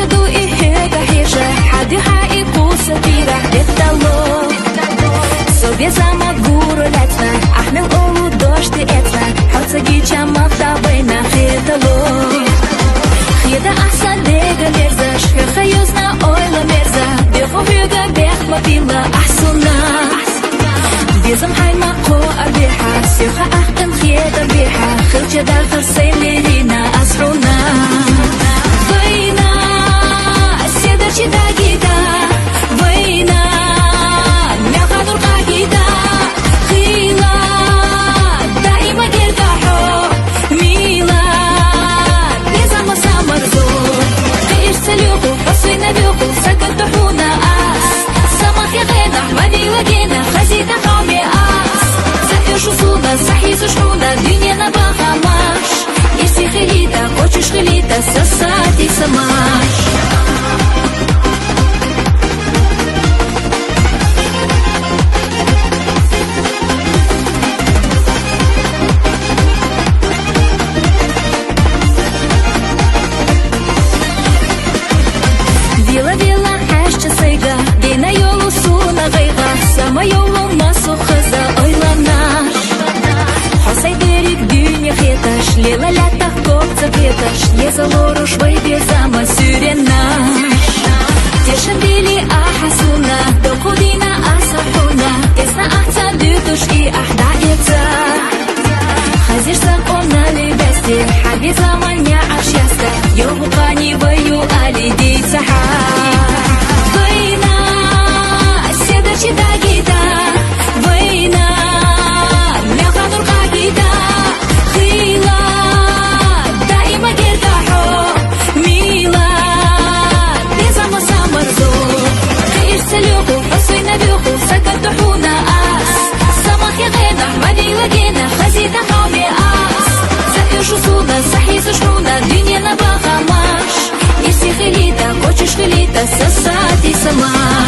جدو إيه كحيشة حد حقيقو سفيرة دفتالو Sobie sama guru lecna Ahmel olu doshti etna Halsagi chamak tabajna Hitalo Hida ahsan dega merza Shkirha yuzna oyla merza Bego hyga behma pila ahsuna Bezam hayma ko arbiha Sirha ahkan khiyeda biha Khilcha dal kharsay lirina asruna Vayna Sedar chida gida Vayna صحيح شحونة دنيا نبغى ماش يسي خليتا كوتش خليتا سساتي سماش Вила вила хашча сайга Дина йолу суна гайга Сама йолу масу хаза ойланаш Хосай берег дюня хеташ Лела лятах kopца веташ Езалору швай безама сюренаш Тешен били ахасуна Докудина асахуна Тесна ахца дютуш и ахда еца Хазир сакона лебести Хаби заманя ашьяста Йогукани ваю али дейцаха Вайна Седа чида гида Вайна Механур кагида Хила Даима гертахо Мила Безама самарзу Хиш салюху Хасуй набюху Сакатухуна ас Самах ягена Мани лагена Хазита хауми ас Заишу суда Сахи сушхуна Дюня набаха маш Если хилита Хочешь хилита Сосати сама